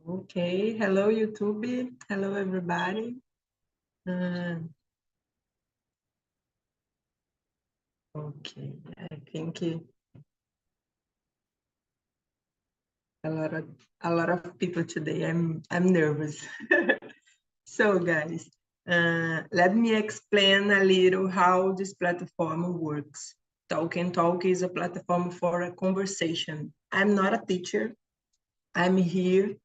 Okay, hello YouTube, hello everybody. Okay, I think a lot of people today. I'm nervous. So guys, let me explain a little how this platform works. Talk and Talk is a platform for a conversation. I'm not a teacher. I'm here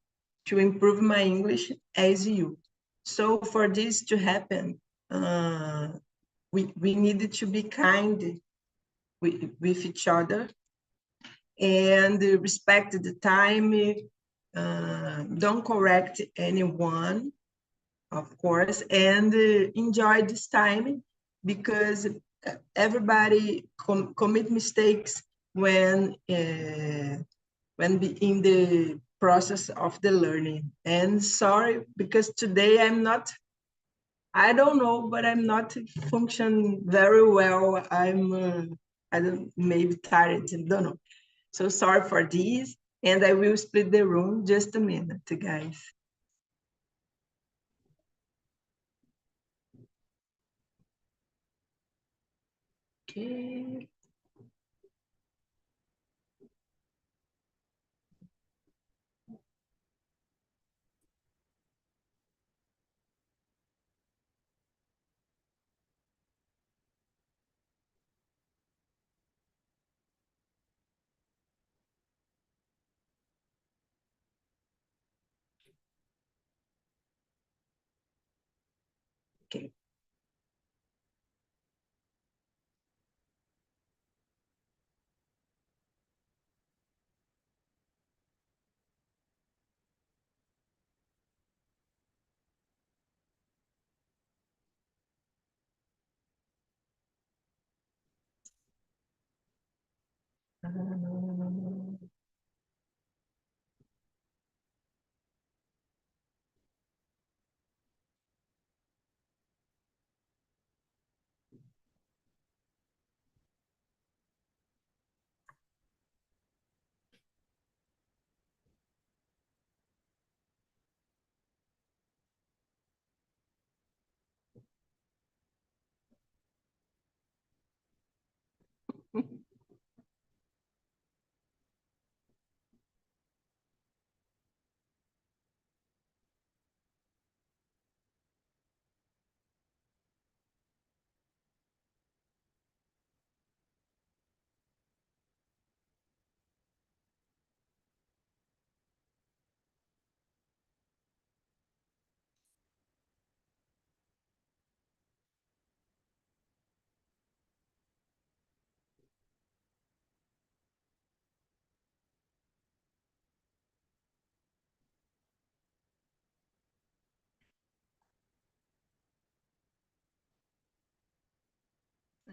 to improve my English as you. So for this to happen, we needed to be kind with each other and respect the time. Don't correct anyone, of course, and enjoy this time because everybody commit mistakes when in the process of the learning. And sorry, because today I don't know, but I'm not function very well. I don't, maybe tired, I don't know. So sorry for this, and I will split the room just a minute, guys. Okay. Okay.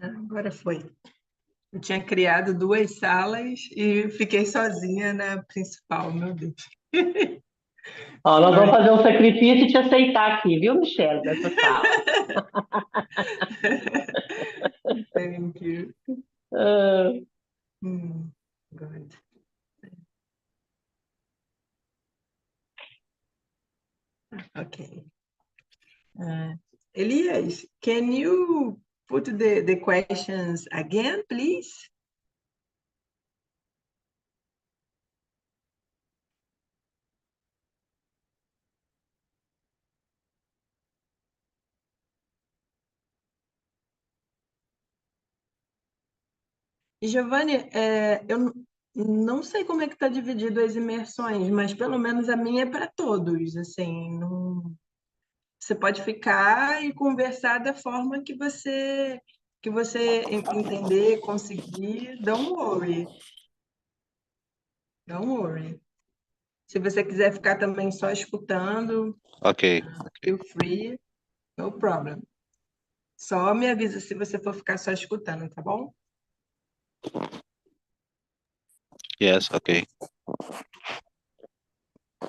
Agora foi. Eu tinha criado duas salas e fiquei sozinha na principal, meu Deus. Ó, nós vamos fazer um sacrifício e te aceitar aqui, viu, Michelle, dessa sala. Thank you. Ah, Good. Okay. Elias, can you put the questions again, please? E, Giovanni, eu não sei como é que está dividido as imersões, mas pelo menos a minha é para todos, assim, você pode ficar e conversar da forma que você entender, conseguir, don't worry. Don't worry. Se você quiser ficar também só escutando, Okay. feel free, no problem. Só me avisa se você for ficar só escutando, tá bom? Yes, okay.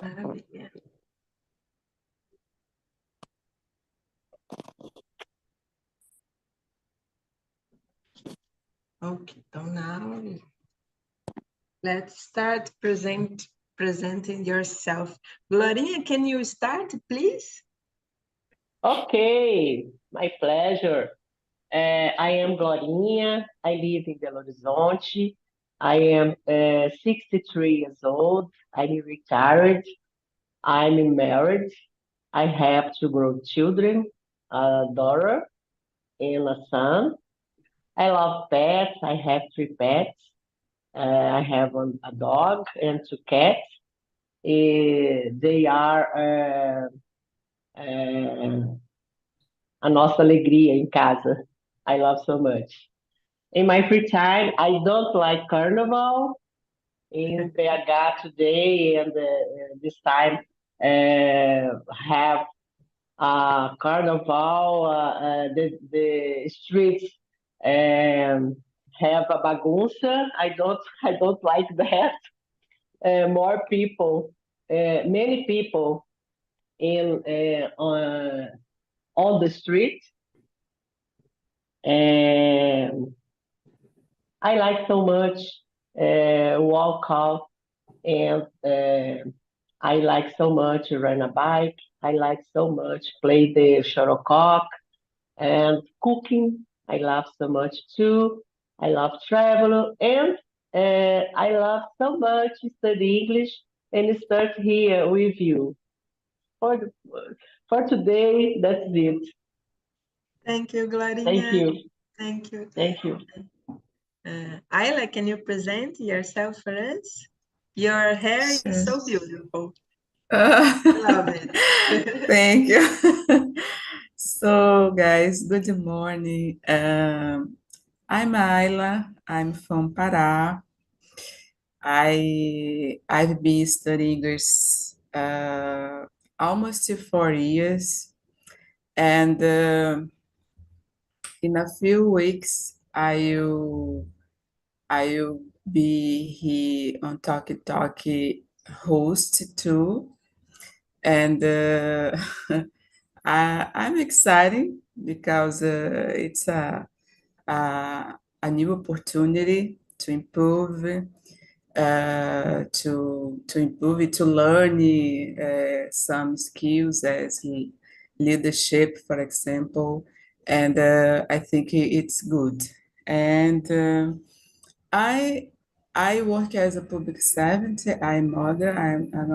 Maravilha. Okay, so now let's start present presenting yourself. Glorinha, can you start, please? Okay, my pleasure. I am Glorinha. I live in Belo Horizonte. I am 63 years old. I'm retired. I'm married. I have two grown children, a daughter and a son. I love pets. I have three pets. I have a dog and two cats. They are a nossa alegria em casa. I love so much. In my free time, I don't like carnival. In BH today and this time have carnival. The streets have a bagunça. I don't like that. More people, many people in on the street. And I like so much walk out and I like so much ride a bike. I like so much play the shuttlecock and cooking. I love so much too. I love travel and I love so much study English and start here with you. For the, for today, that's it. Thank you, Glorinha. Thank you. Thank you. Thank you. Ayla, can you present yourself for us? Your hair is so beautiful. Love it. Thank you. So, guys, good morning. I'm Ayla. I'm from Pará. I've been studying English almost 4 years, and in a few weeks I will be here on Talkie Talkie host too, and I'm excited because it's a new opportunity to improve, to improve it, to learn some skills as leadership, for example, and I think it's good. And I I work as a public servant. I'm a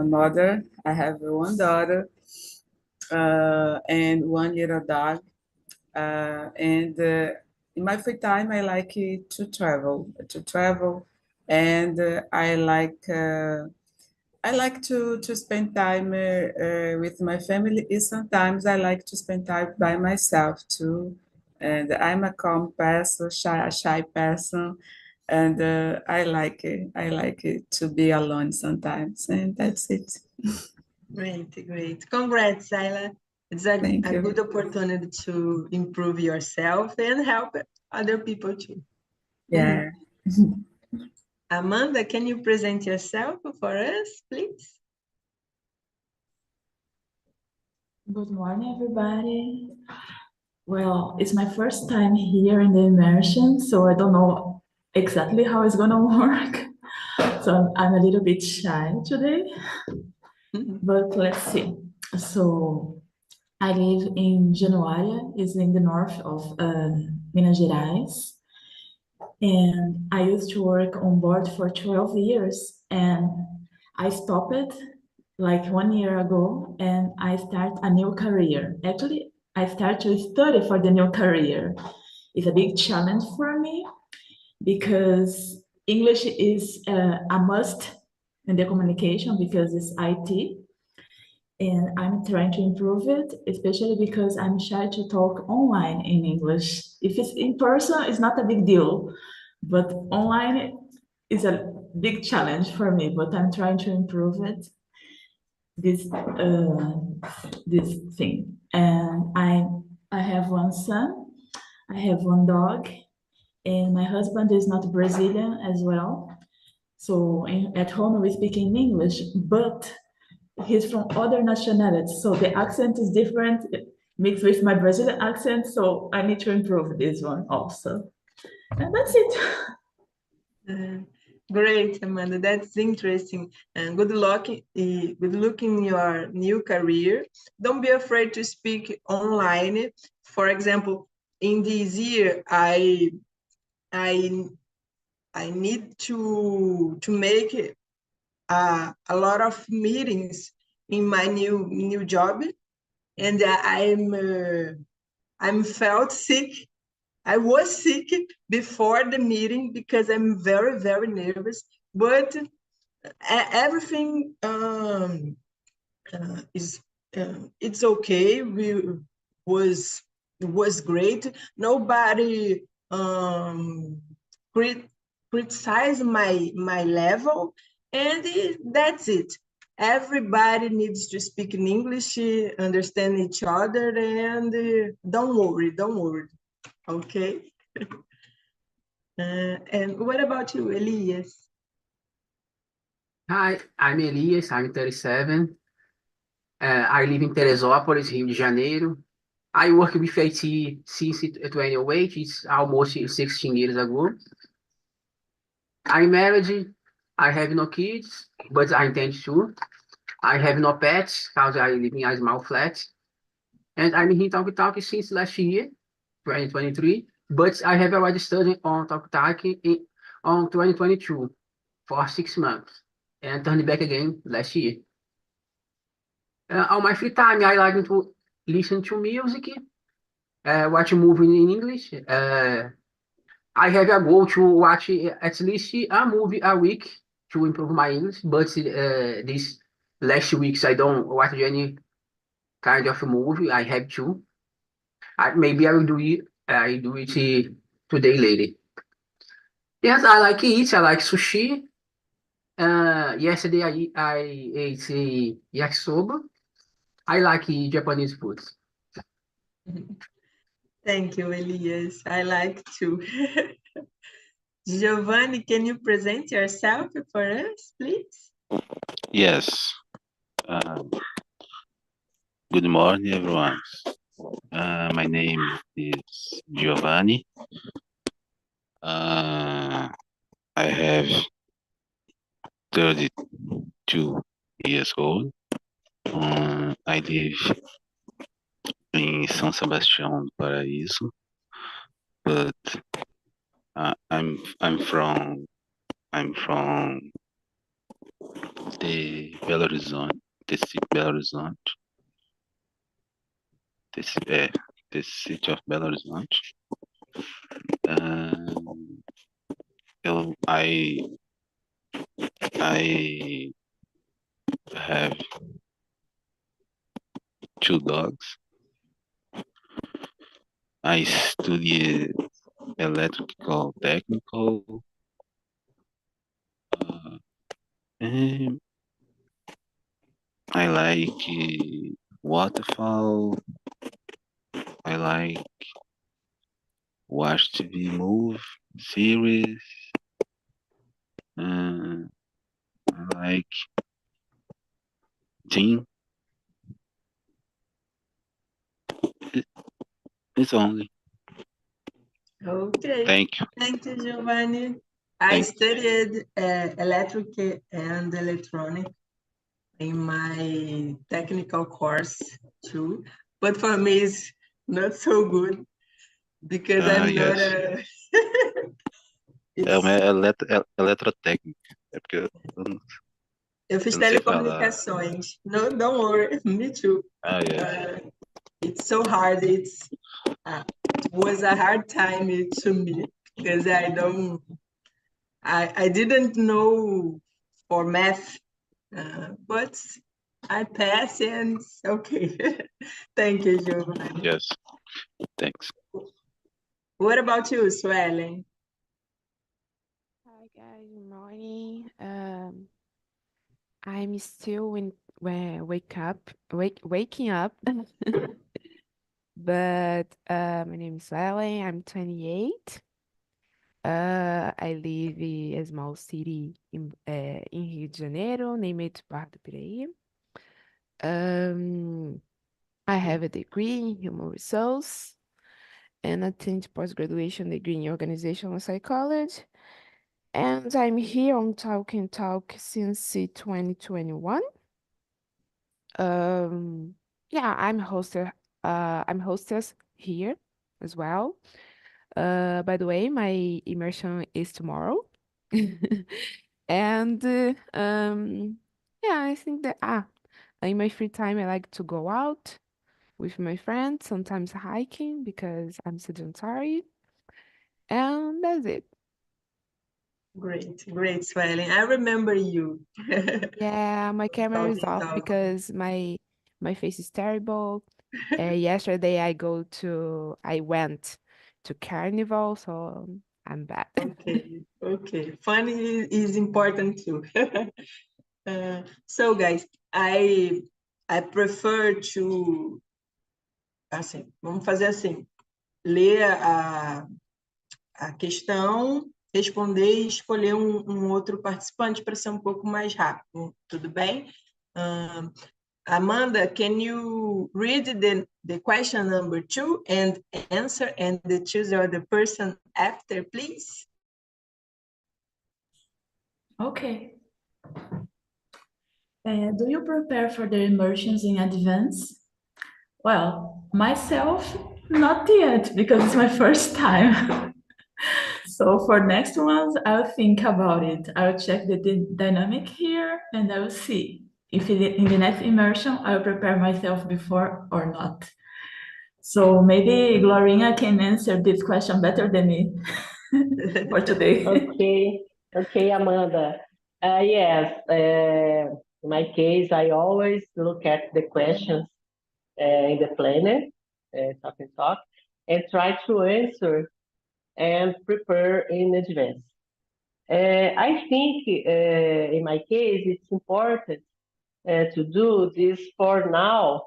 mother. I have one daughter and 1 year dog. And in my free time, I like to travel, and I like to spend time with my family. And sometimes I like to spend time by myself too. And I'm a calm person, a shy person, and I like it. I like it to be alone sometimes, and that's it. Great, great. Congrats, Ayla. It's a Thank you. good opportunity to improve yourself and help other people too. Yeah. Amanda, can you present yourself for us, please? Good morning, everybody. Well, it's my first time here in the immersion, so I don't know exactly how it's gonna work. So I'm a little bit shy today, but let's see. So I live in Januária, is in the north of Minas Gerais. And I used to work on board for 12 years, and I stopped like 1 year ago, and I start a new career. Actually, I start to study for the new career. It's a big challenge for me because English is a must in the communication because it's IT. And I'm trying to improve it, especially because I'm shy to talk online in English. If it's in person, it's not a big deal, but online is a big challenge for me, but I'm trying to improve it, this thing. And I have one son, I have one dog, and my husband is not Brazilian as well. So at home we speak in English, but he's from other nationalities, so the accent is different, mixed with my Brazilian accent, so I need to improve this one also. And that's it. Great, Amanda. That's interesting. And good luck in your new career. Don't be afraid to speak online. For example, in this year, I need to make a lot of meetings in my new job, and I'm felt sick. I was sick before the meeting because I'm very, very nervous, but everything is it's okay. Was was great. Nobody crit, criticized my level, and that's it. Everybody needs to speak in English, understand each other, and don't worry. Okay. And what about you, Elias? Hi, I'm Elias. I'm 37. I live in Teresópolis, Rio de Janeiro. I work with IT since 2008. It's almost 16 years ago. I'm married. I have no kids, but I intend to. I have no pets because I live in a small flat. And I'm here Talk since last year, 2023. But I have already studied on Talk on 2022 for 6 months and turned back again last year. On my free time, I like to listen to music, watch movie in English. I have a goal to watch at least a movie a week to improve my English, but these last weeks I don't watch any kind of movie. I have to. Maybe I will do it. I do it today later. Yes, I like it. I like sushi. Yesterday I ate yakisoba. I like Japanese food. Thank you, Elias. I like to. Giovanni, can you present yourself for us, please? Yes. Good morning, everyone. My name is Giovanni. I have 32 years old. I live in São Sebastião do Paraíso, but I'm from the Belo Horizonte, the city Belo Horizonte, the city of Belo Horizonte. I have 2 dogs. I studied electrical technical. And I like waterfall. I like watch TV move series. I like gym. It's only. Okay. Thank you. Thank you, Giovanni. I studied electric and electronic in my technical course too, but for me it's not so good because I'm not Yes. a. É uma eletrotécnica. É porque Eu fiz eu não sei falar. telecomunicações. No, don't worry, me too. Yes. It's so hard. It was a hard time to me because I didn't know for math, but I passed and it's okay. Thank you, Giovanni. Yes. Thanks. What about you, Suelen? Hi guys, good morning. I'm still waking up, but my name is Ellen. I'm 28. I live in a small city in Rio de Janeiro, named Barra do Piraí. I have a degree in human resource and attend post-graduation degree in organizational psychology. And I'm here on Talk and Talk since 2021. Yeah, I'm hostess here as well. By the way, my immersion is tomorrow. And yeah, I think that in my free time I like to go out with my friends, sometimes hiking because I'm sedentary. And that's it. Great, great, Swelling. I remember you. Yeah, my camera is Talking, off talking. because my face is terrible. Yesterday I went to carnival, so I'm bad. Okay, okay. Funny is important too. So, guys, I prefer to, assim, vamos fazer assim, ler a questão, responder e escolher um outro participante para ser um pouco mais rápido. Tudo bem? Amanda, can you read the question number 2 and answer and choose the other person after, please? Okay. Do you prepare for the immersions in advance? Well, myself, not yet, because it's my first time. So for next ones, I'll think about it. I'll check the dynamic here and I will see if in the next immersion, I'll prepare myself before or not. So maybe Gloria can answer this question better than me for today. Okay, Amanda. Yes, in my case, I always look at the questions in the planner, Talk and Talk, and try to answer and prepare in advance. I think in my case, it's important to do this for now,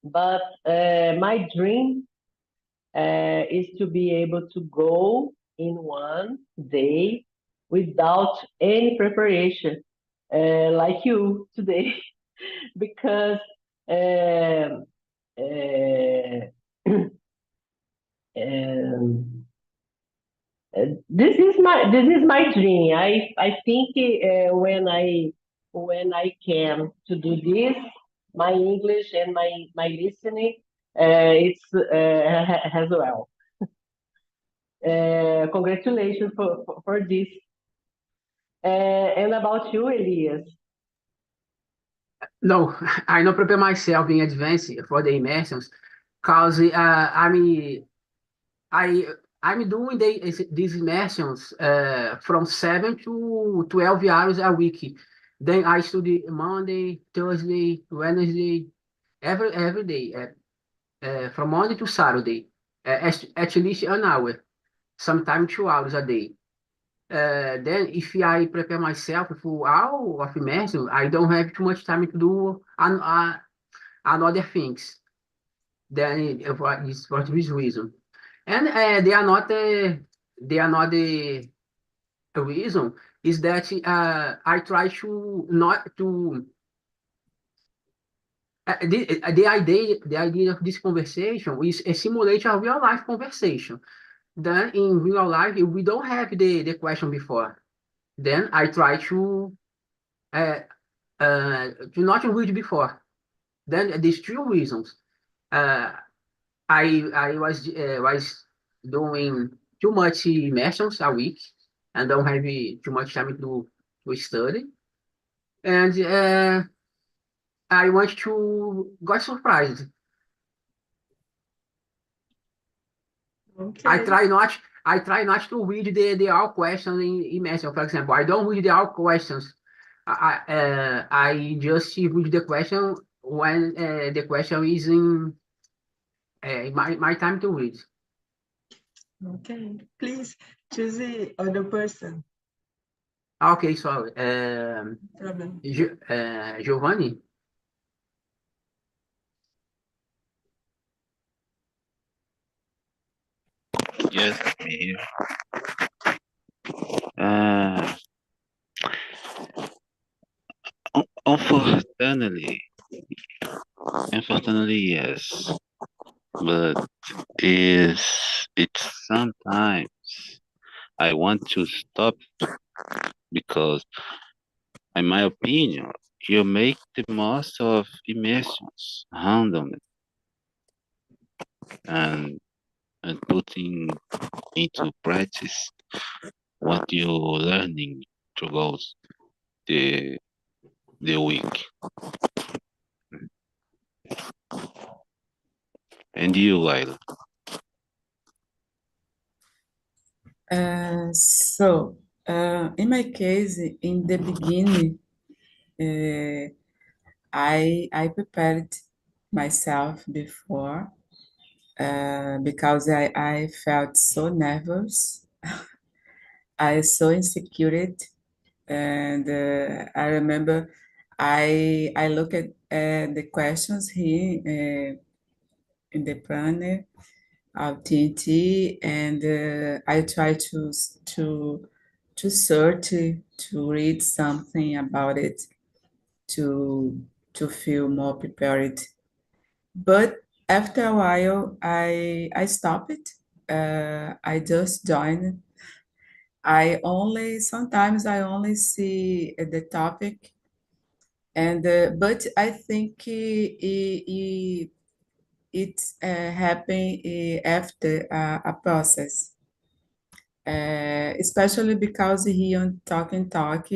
but my dream is to be able to go in one day without any preparation, like you today, because um, uh, um, this is my dream. I think when I can to do this, my English and my listening it's as well. Congratulations for this. And about you, Elias? No, I don't prepare myself in advance for the immersions because I I'm doing these immersions from 7 to 12 hours a week. Then I study Monday, Thursday, Wednesday, every day, from Monday to Saturday, at least an hour, sometimes 2 hours a day. Then if I prepare myself for all of immersion, I don't have too much time to do another things. Then for this reason. And they are not the reason is that I try to not to the idea of this conversation is a simulate a real life conversation. Then in real life we don't have the question before. Then I try uh, to not read before. Then these two reasons. Uh, I was doing too much immersions a week and don't have too much time to study. And I want to got surprised. Okay. I try not to read the all questions in immersion. For example, I don't read the all questions. I just read the question when the question is in my time to read. Okay, please choose the other person. Okay, sorry. Problem. Giovanni. Yes, I'm here. Uh, unfortunately, yes, but it's sometimes I want to stop because, in my opinion, you make the most of immersions, handling and putting into practice what you're learning throughout the the week. And you, Lila? In my case, in the beginning, I prepared myself before because I felt so nervous. I so insecure, and I remember I look at the questions here in the planner of TNT, and I try to search to read something about it to feel more prepared. But after a while, I stopped it. I just joined. I only sometimes I only see the topic, and but I think it happened after a process. Especially because here on Talk and Talk,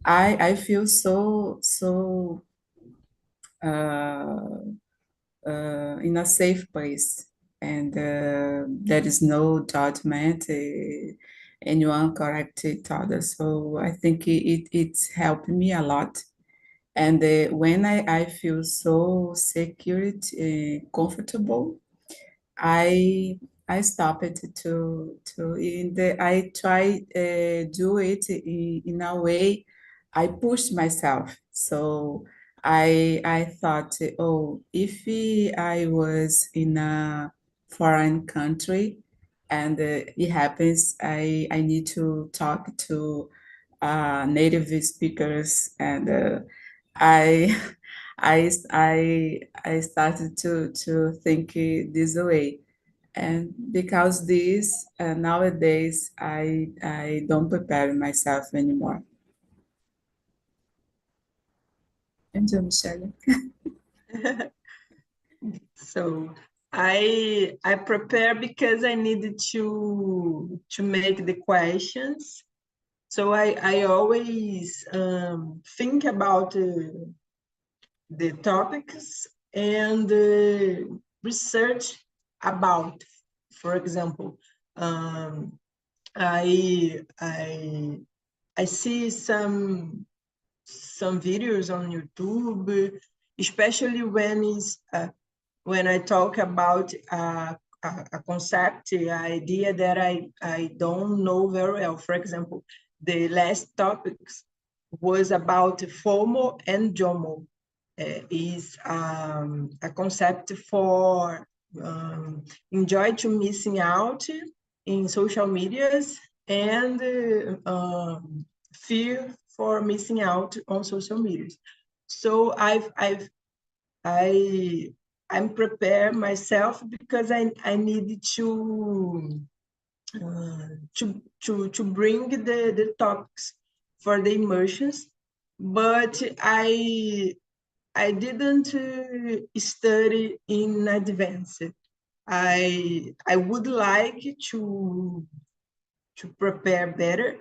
I feel so uh, in a safe place, and there is no judgment. Anyone correct each other, so I think it's helped me a lot. And when I feel so secure, comfortable, I I stop it to in the I try do it in a way I push myself. So I thought, oh, if I was in a foreign country and it happens, I need to talk to native speakers, and I I started to think this way, and because this nowadays I don't prepare myself anymore. Enjoy, Michelle. So I prepare because I needed to make the questions. So I always think about the topics and research about. For example, I see some videos on YouTube, especially when I talk about a concept, an idea that I don't know very well. For example, the last topics was about FOMO and JOMO. Is a concept for enjoy to missing out in social medias and fear for missing out on social medias. So I'm prepared myself because I need to bring the topics for the immersions, but I didn't study in advance. I would like to prepare better,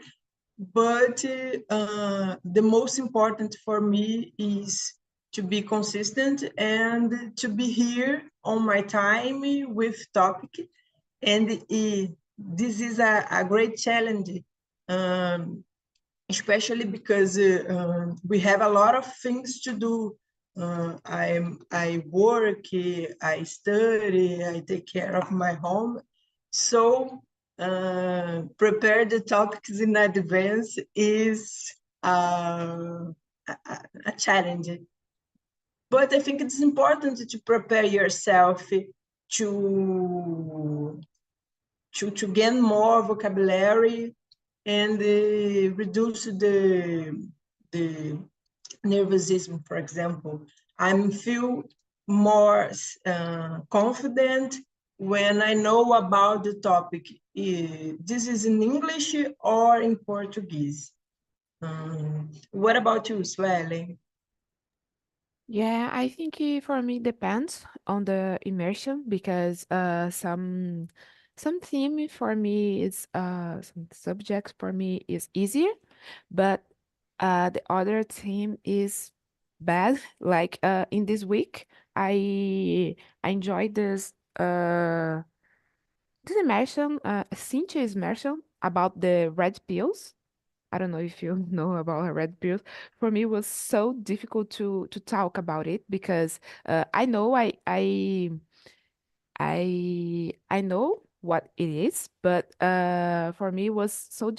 but the most important for me is to be consistent and to be here on my time with topic. And this is a great challenge, especially because we have a lot of things to do. I work, I study, I take care of my home. So prepare the topics in advance is a challenge. But I think it's important to prepare yourself to gain more vocabulary and reduce the nervosism. For example, I feel more confident when I know about the topic. This is in English or in Portuguese? What about you, Suelen? Yeah, I think for me depends on the immersion because some theme for me is some subjects for me is easier, but the other theme is bad. Like in this week, I enjoyed this immersion, Cynthia's immersion about the red pills. I don't know if you know about her red pills. For me, it was so difficult to talk about it because I know I know what it is, but for me, it was so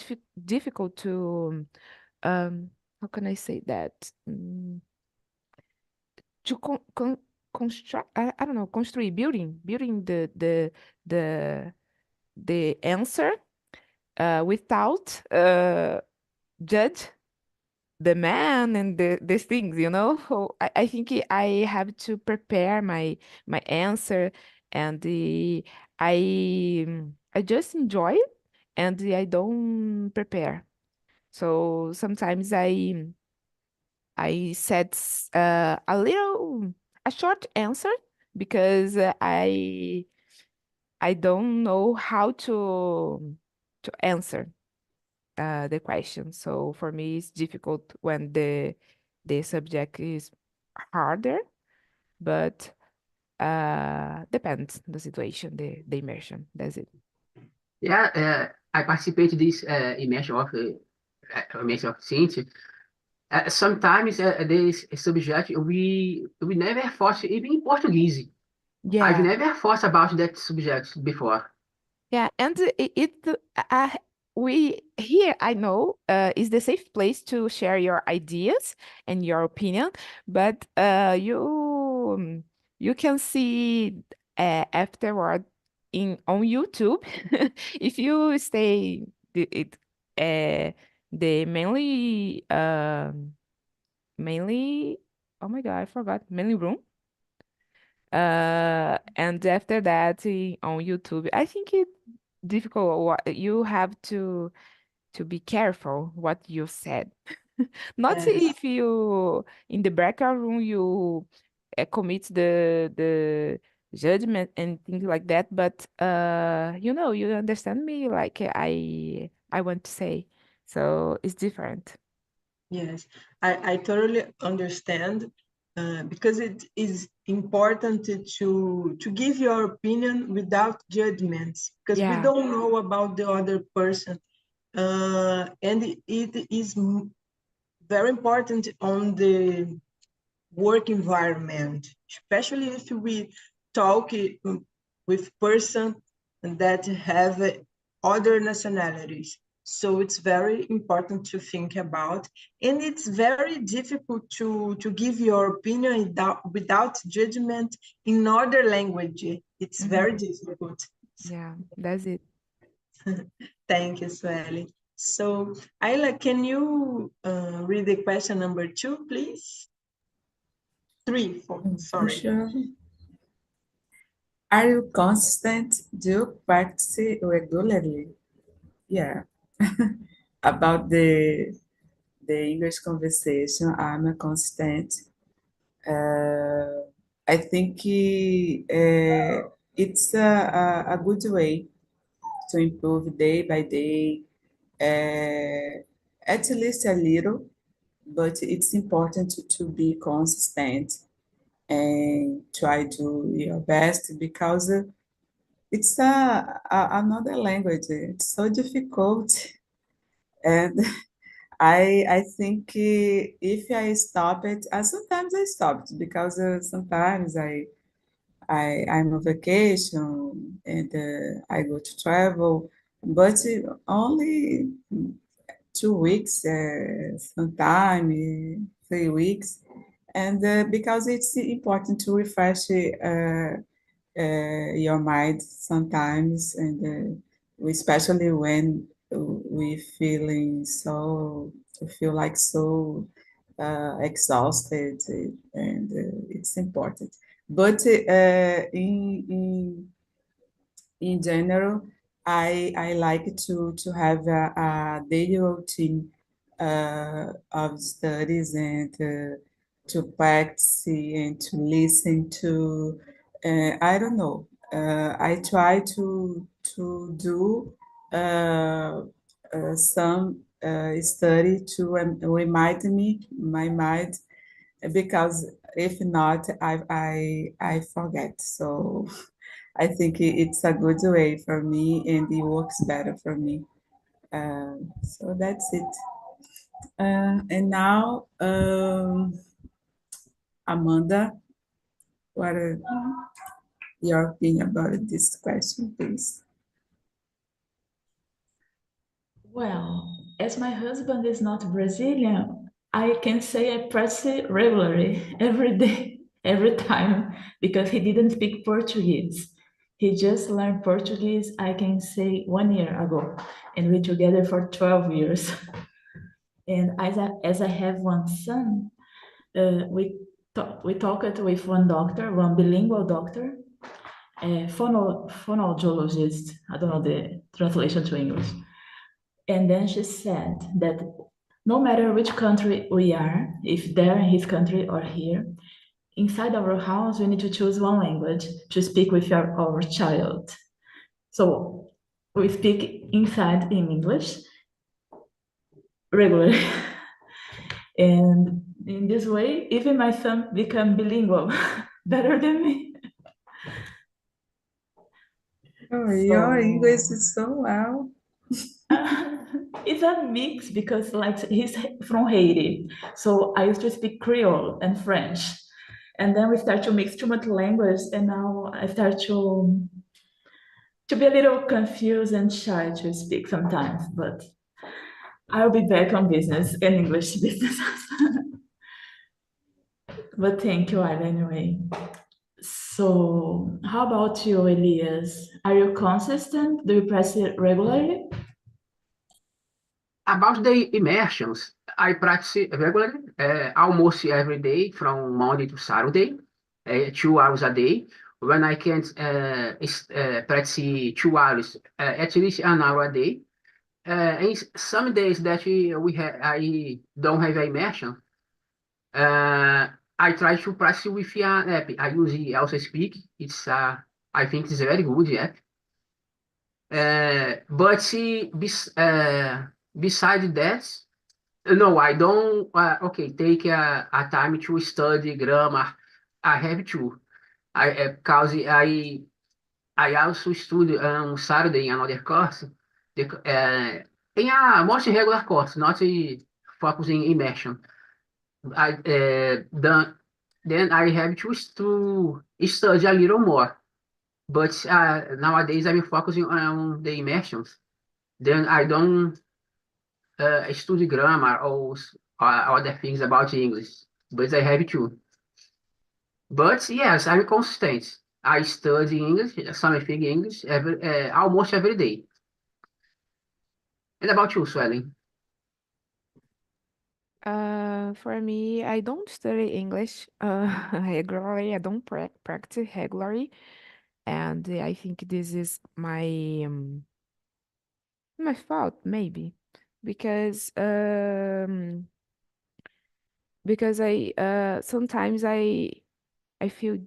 difficult to how can I say that? To construct. I don't know, construct building the the answer without judge the man and the things, you know. So I think I have to prepare my answer, and I just enjoy it, and I don't prepare. So sometimes I said a short answer because I don't know how to answer the question. So for me, it's difficult when the subject is harder, but depends the situation, the immersion. That's it. Yeah, I participated this immersion of Cynthia. Sometimes this subject we never thought even in Portuguese. I've Yeah. never thought about that subject before. Yeah, and we here I know is the safe place to share your ideas and your opinion, but you can see afterward in on YouTube if you stay uh, the mainly oh my God, I forgot, mainly room. And after that, on YouTube, I think it's difficult. You have to be careful what you said. Not Yes. if you in the breakout room you commit the judgment and things like that, but you understand me like I want to say. So it's different. Yes, I totally understand because it is important to give your opinion without judgments because we Yeah. don't know about the other person, and it is very important on the work environment, especially if we talk with person that have other nationalities. So it's very important to think about, and it's very difficult to give your opinion without judgment in other language. It's Mhm. very difficult. Yeah, that's it. Thank you, Sueli. So, Ayla, can you read the question number 2, please? 3, 4, sorry. Sure. Are you consistent? Do you practice regularly? Yeah. About the English conversation, I'm a constant. I think it's a good way to improve day by day, at least a little, but it's important to be consistent and try to your best because it's another language. It's so difficult, and I think if I stop it, sometimes I stopped because sometimes I'm on vacation and I go to travel, but only 2 weeks, sometime 3 weeks, and because it's important to refresh your mind sometimes, and especially when we feeling so to feel like so exhausted, and it's important. But in general, I like to have a daily routine of studies and to practice and to listen to. I don't know. I try to do some study to remind me my mind because if not, I forget. So I think it's a good way for me and it works better for me. So that's it. And now, Amanda, what are your opinion about this question, please? Well, as my husband is not Brazilian, I can say I practice it regularly, every day, every time, because he didn't speak Portuguese. He just learned Portuguese, I can say 1 year ago, and we're together for 12 years. And as I have one son, we talked with one doctor, one bilingual doctor, a phonologist. I don't know the translation to English. And then she said that no matter which country we are, if they're in his country or here, inside our house, we need to choose one language to speak with our child. So we speak inside in English regularly. And in this way, even my son become bilingual better than me. Oh, your English is so well. It's a mix because like he's from Haiti, so I used to speak Creole and French, and then we start to mix too much language, and now I start to be a little confused and shy to speak sometimes, but I'll be back on business and English business. But thank you, Ida, anyway. So how about you, Elias? Are you consistent? Do you practice it regularly? About the immersions, I practice it regularly, almost every day from Monday to Saturday, 2 hours a day. When I can practice 2 hours, at least an hour a day. And some days that I don't have immersion, I try to practice with an app. I use also Speak. I think it's a very good app. But beside that, no, I don't. Okay, take a time to study grammar. I have to. Because I also study on Saturday another course. In a most regular course, not focusing immersion. I then I have to study a little more. But nowadays I'm focusing on the immersions. Then I don't study grammar or other things about English, but I have to. But yes, I'm consistent. I study English, something English, almost every day. And about you, Swelling? For me, I don't study English regularly. I don't practice regularly, and I think this is my fault maybe because I sometimes I feel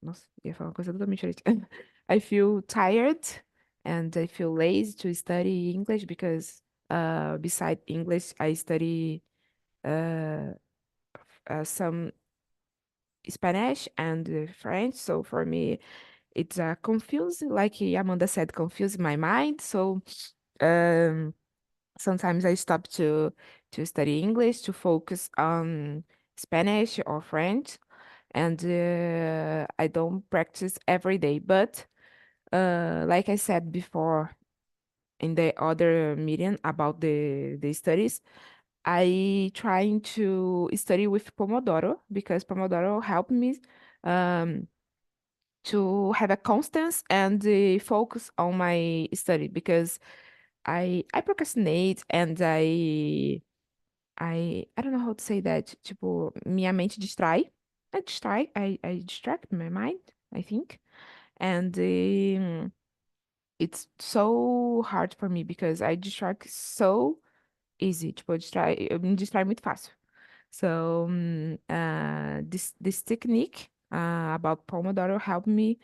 nossa, ia falar uma coisa totalmente diferente. I feel tired and I feel lazy to study English because beside English I study uh, some Spanish and French. So for me, it's confusing, like Amanda said, confusing my mind. So um, sometimes I stop to study English to focus on Spanish or French, and I don't practice every day. But like I said before in the other meeting about the studies, I trying to study with Pomodoro because Pomodoro helped me um, to have a constance and focus on my study because I procrastinate and I don't know how to say that. Tipo, minha mente distrai. I distract my mind, I think. And it's so hard for me because I distract so easy. Tipo, eu me distraio muito fácil. So, this technique about Pomodoro helped me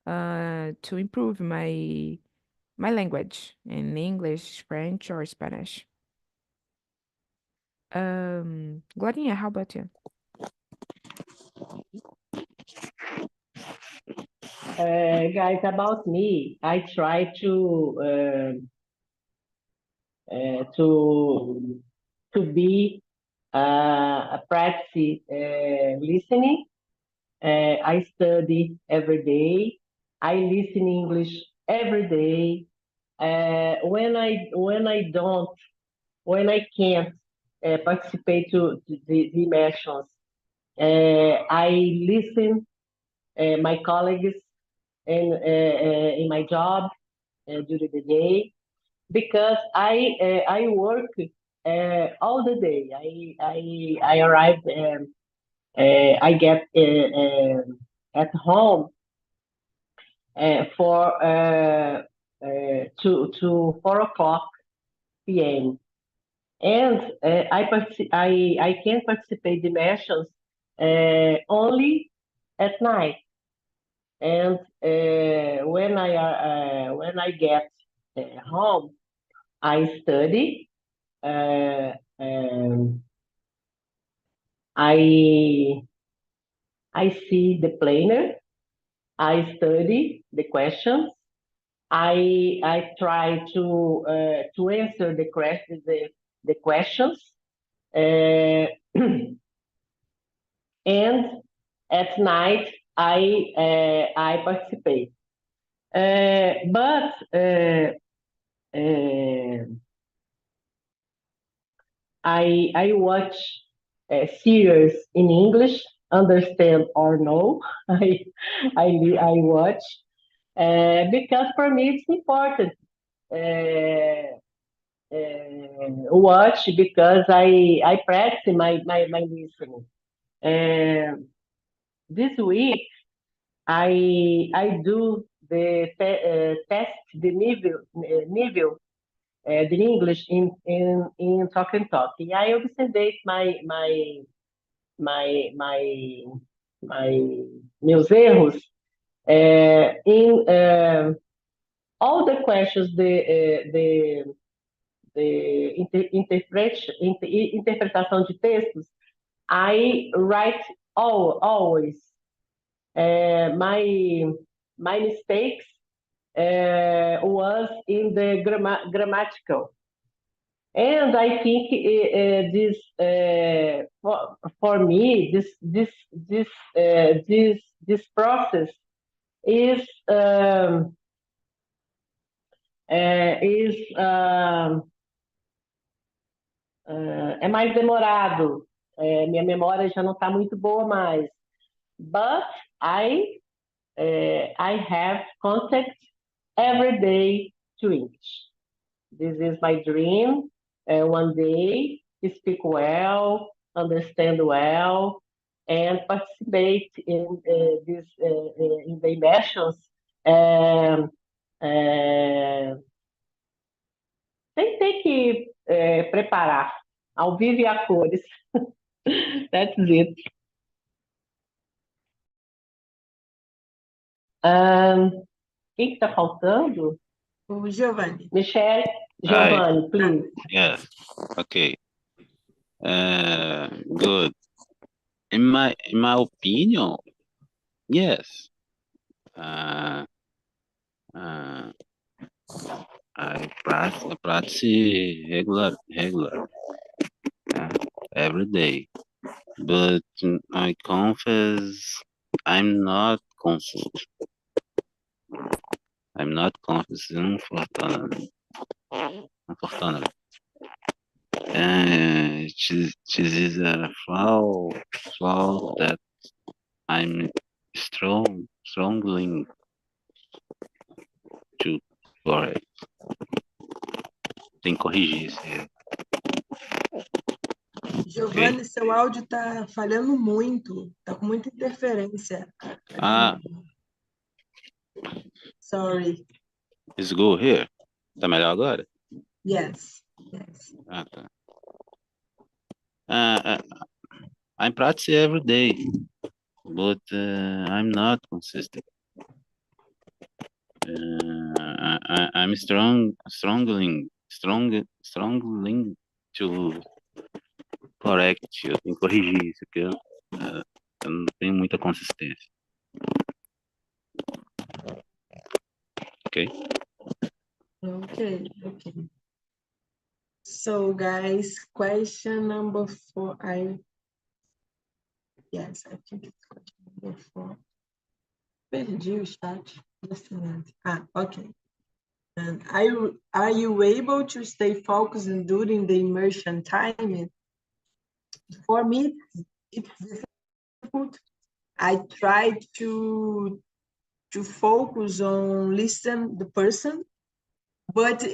to improve my language in English, French, or Spanish. Glorinha, how about you? Guys, about me, I try to be a practice listening. I study every day. I listen English every day. When I can't participate to the immersions, I listen my colleagues in my job during the day because I work all the day. I arrive. I get at home for to 4 o'clock p.m. And I can participate the immersions only at night. And when I get home, I study. I see the planner. I study the questions. I try to answer the questions. Uh, and at night I participate. But I watch series in English, understand or no. I watch because for me it's important. Watch because I practice my listening. This week I do the test the nível de English in Talk and Talk. E I observate meus erros in all the questions interpretação de textos. I write always my mistakes was in the grammatical. And I think this for me this process is é mais demorado. Minha memória já não está muito boa mais. But I have contact every day to English. This is my dream. One day, speak well, understand well, and participate in this in the immersions. Tem que preparar ao vivo e a cores. That's it. Quem que está faltando? O Giovanni. Michelle, Giovanni, please. Yes. Okay. Good. In my opinion, yes. I practice regular every day, but I confess I'm not confused. I'm not confused, unfortunately. This is a flaw that I'm strongly to correct. Tem que corrigir isso aí. Giovanni, Ok. seu áudio está falhando muito, está com muita interferência. Ah, Sorry. It's good here. Tá melhor agora? Yes, yes. Ah, tá. I practice every day, but I'm not consistent. I'm struggling to correct. Eu tenho que corrigir isso, porque eu não tenho muita consistência. Okay? Okay, okay. So guys, question number 4. Yes, I think it's question number 4. Perdi o chat. Just a minute. Okay. And are you able to stay focused during the immersion time? For me, it's difficult. I try to focus on listen the person, but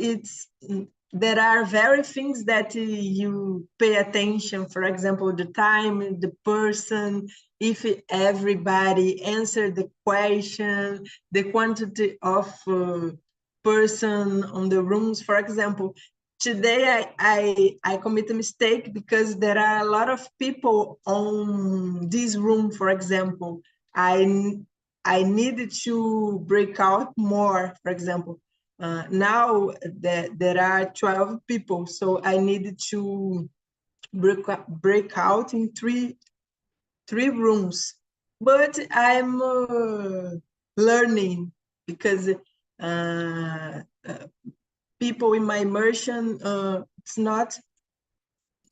there are very things that you pay attention. For example, the time, the person, if everybody answered the question, the quantity of person on the rooms. For example, today I commit a mistake because there are a lot of people on this room. For example, I needed to break out more. For example, now there are 12 people, so I needed to break out in three rooms. But I'm learning because people in my immersion, it's not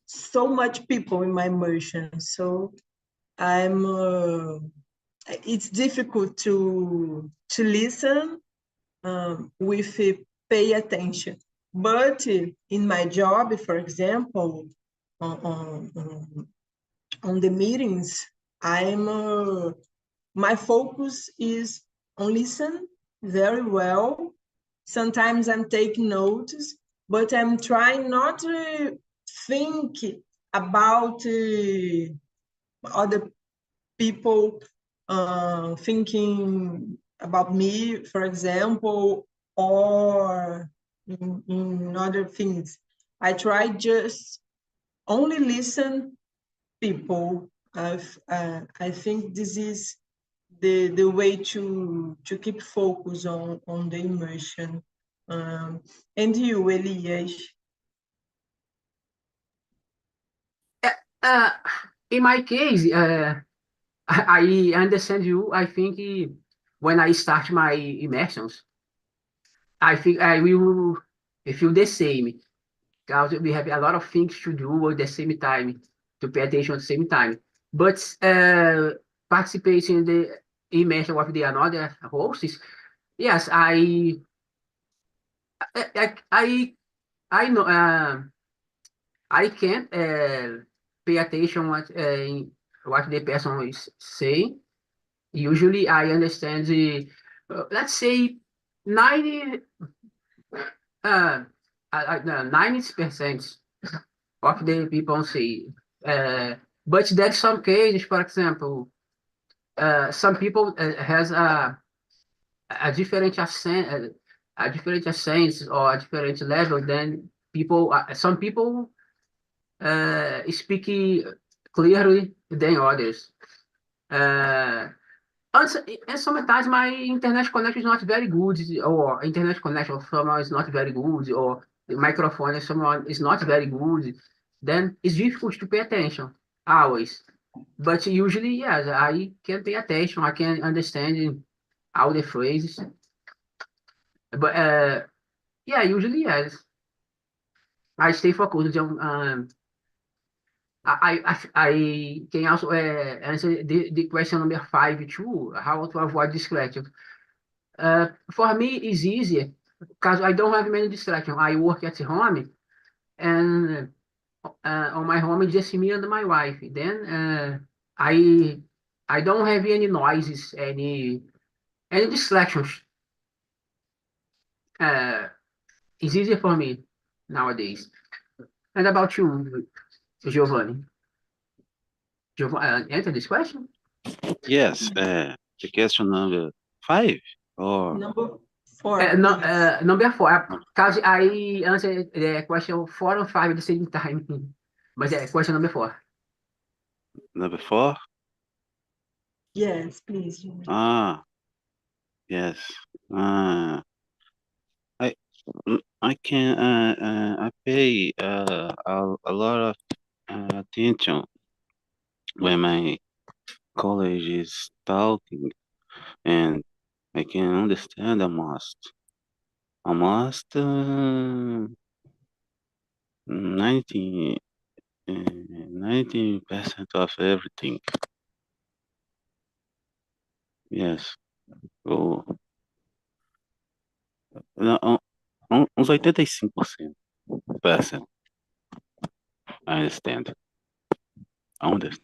so much people in my immersion, so it's difficult to listen with pay attention. But in my job, for example, on the meetings, my focus is on listen very well. Sometimes I'm taking notes, but I'm trying not to think about other people thinking about me, for example, or in other things. I try just only listen people. I think this is the way to keep focus on the immersion. And you, Elias? In my case, I understand you. I think when I start my immersions, I think I will feel the same because we have a lot of things to do at the same time, to pay attention at the same time. But participating in the immersion of the another hosts, yes, I know I can't pay attention what the person is saying. Usually, I understand let's say 90 90% of the people say. But there's some cases, for example, some people has a different accent or a different level than people. Some people speak clearly than others. And sometimes my internet connection is not very good, or internet connection of someone is not very good, or the microphone of someone is not very good. Then it's difficult to pay attention always. But usually, yes, I can pay attention. I can understand all the phrases. But yeah, usually yes. I stay focused on. I can also answer the question number 5 too. How to avoid distraction? For me, it's easier because I don't have many distractions. I work at home, and on my home it's just me and my wife. Then I don't have any noises, any distractions. It's easier for me nowadays. And about you, Giovanni? Answer this question? Yes, the question number 5 or Number 4, No, please. number 4. Because I answered the question 4 and 5 at the same time. But question number 4. Number 4? Yes, please. Junior. Yes. I can I pay a lot of attention when my college is talking, and I can understand almost 90 90% of everything. Yes. Oh, não, uns 85%. I understand. I understand.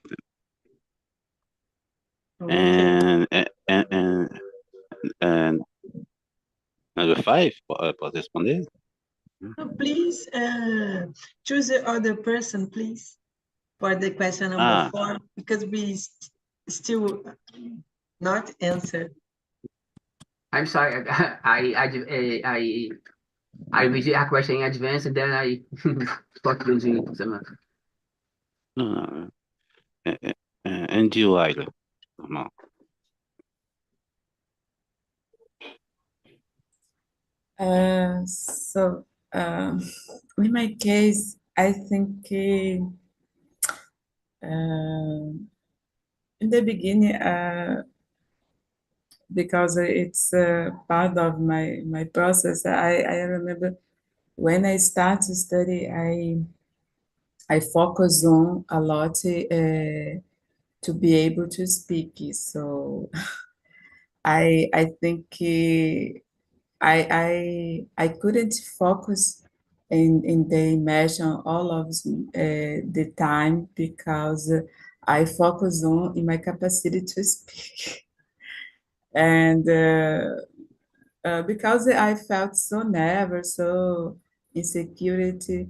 Okay. And number 5, posso responder? No, please choose the other person, please, for the question number 4, because we still not answered. I'm sorry. I read a question in advance and then I start losing it. No. And you, Ayla? Normal. So in my case, I think in the beginning, because it's part of my process, I remember when I start to study, I focus on a lot to be able to speak. So I think I couldn't focus in the immersion all of the time because I focus on in my capacity to speak. And because I felt so nervous, so insecurity.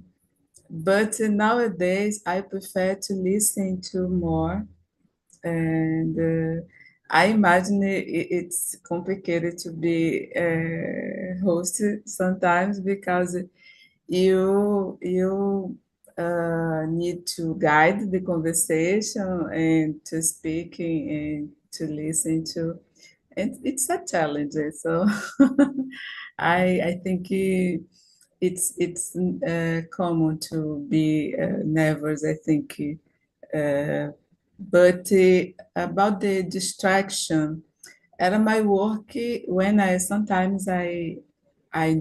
But nowadays, I prefer to listen to more. And I imagine it's complicated to be hosted sometimes because you need to guide the conversation and to speaking and to listen to, and it's a challenge. So I think it's common to be nervous. I think, but about the distraction at my work, when I sometimes I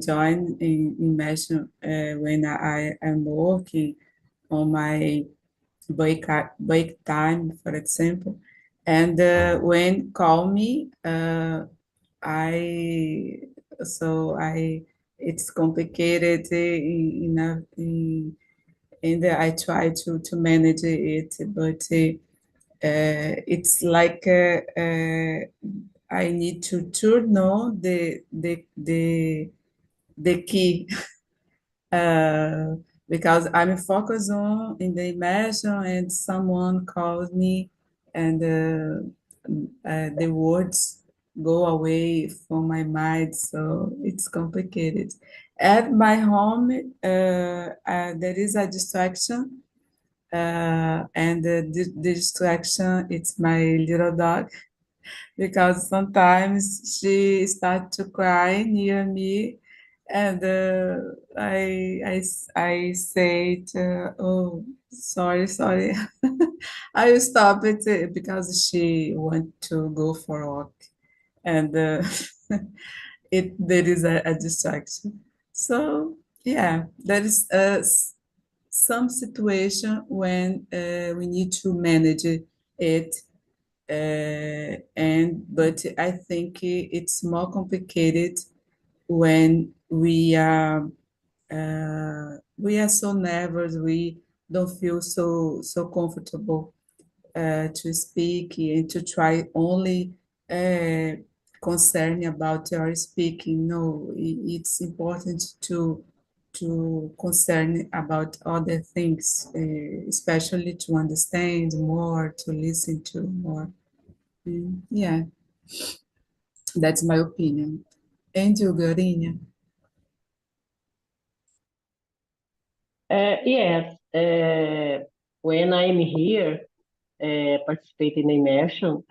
join in immersion when I am working on my break time, for example, and when call me, I I it's complicated and I try to manage it, but it's like I need to know the key because I'm focused on in the immersion and someone calls me and the words go away from my mind, so it's complicated. At my home, there is a distraction, and the distraction it's my little dog because sometimes she starts to cry near me, and I say to, oh, sorry, I will stop it because she want to go for a walk, and there is a distraction. So yeah, there is some situation when we need to manage it, and but I think it's more complicated when we are so nervous, we don't feel so comfortable to speak and to try only uh, concern about your speaking. No, it's important to concern about other things, especially to understand more, to listen to more. Yeah, that's my opinion. And you, Garinha? Yes, when I'm here participating in immersion,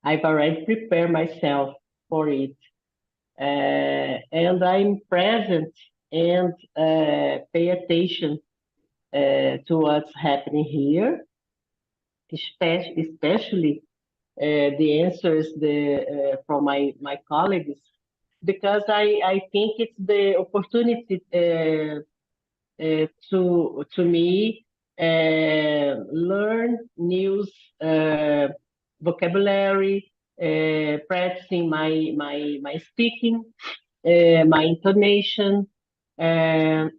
I've already prepared myself for it. And I'm present and pay attention to what's happening here, especially the answers from my colleagues, because I think it's the opportunity to me learn new vocabulary, practicing my speaking, my intonation. And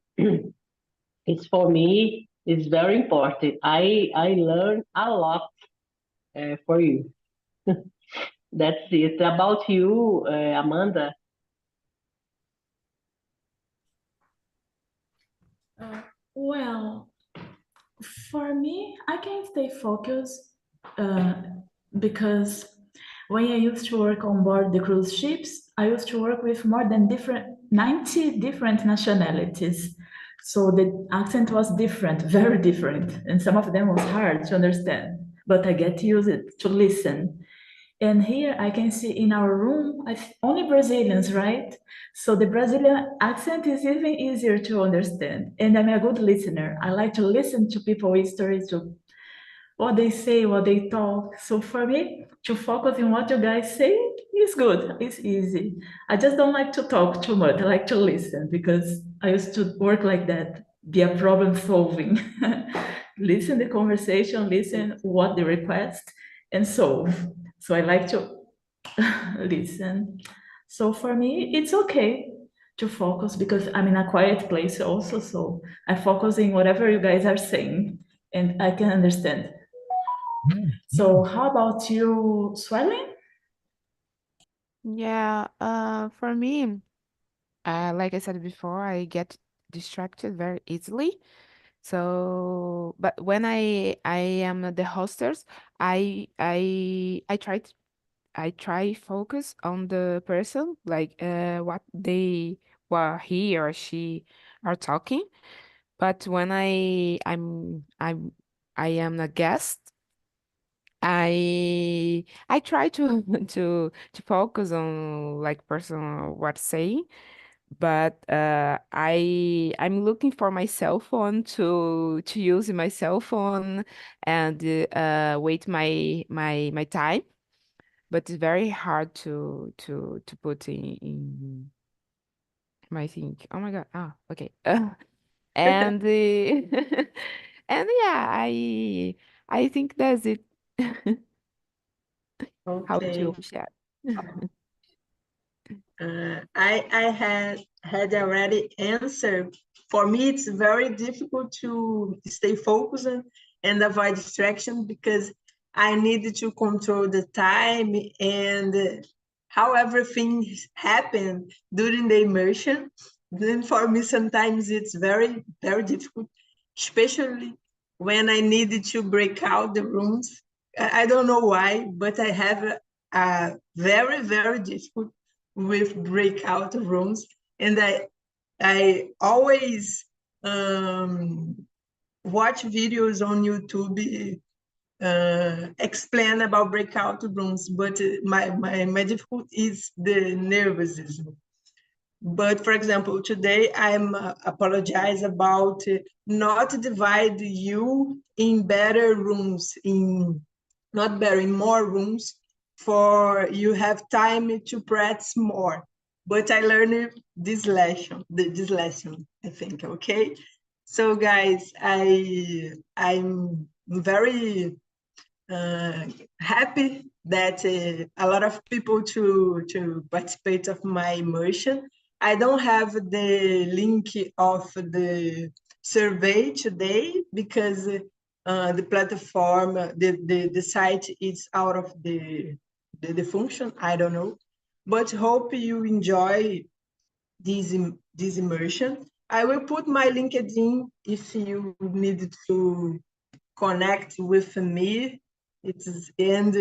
it's for me, it's very important. I learn a lot for you. That's it. About you, Amanda. Well, for me, I can stay focused because when I used to work on board the cruise ships, I used to work with more than 90 different nationalities. So the accent was different, very different, and some of them was hard to understand. But I get used to listen. And here I can see in our room, only Brazilians, right? So the Brazilian accent is even easier to understand. And I'm a good listener. I like to listen to people's stories, to what they say, what they talk. So for me, to focus on what you guys say is good. It's easy. I just don't like to talk too much. I like to listen because I used to work like that, be a problem solving. Listen the conversation, listen what they request, and solve. So I like to listen. So for me, it's okay to focus because I'm in a quiet place also. So I focus in whatever you guys are saying and I can understand. So how about you, Swelling? Yeah, for me, like I said before, I get distracted very easily. So, but when I am the hostess, I try focus on the person, like what he or she are talking. But when I am a guest, I try to to focus on like person what saying, but I'm looking for my cell phone to use my cell phone and wait my time, but it's very hard to put in my thing. Oh my God. Ah, okay. And and yeah, I think that's it. How Okay. to share. I had already answered. For me, it's very difficult to stay focused and avoid distraction because I need to control the time and how everything happened during the immersion. Then for me, sometimes it's very, very difficult, especially when I needed to break out the rooms. I don't know why, but I have a very, very difficult with breakout rooms, and I always watch videos on YouTube explain about breakout rooms, but my difficulty is the nervousness. But for example, today I'm apologize about not divide you in better rooms, in not better, in more rooms for you have time to practice more. But I learned this lesson, I think, okay? So guys, I'm very happy that a lot of people to participate of my immersion. I don't have the link of the survey today because the platform, the site is out of the function. I don't know, but hope you enjoy this immersion. I will put my LinkedIn if you need to connect with me. It is and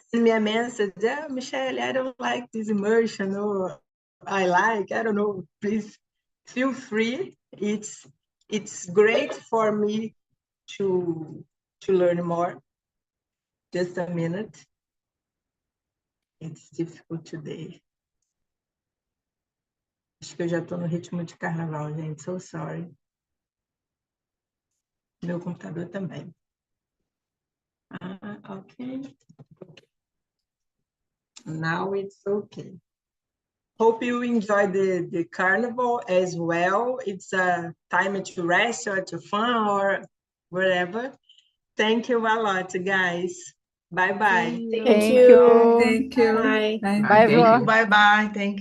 send me a message, yeah, Michelle, I don't like this immersion, or I don't know, please feel free. It's great for me to learn more. Just a minute. It's difficult today. Acho que eu já estou no ritmo de carnaval, gente. So sorry. Meu computador também. Okay. Now it's okay. Hope you enjoy the carnival as well. It's a time to rest or to fun or whatever. Thank you a lot, guys. Bye-bye. See you. Thank you. Thank you. Bye. Bye. Bye, Thank Vó. you. Bye-bye. Thank you.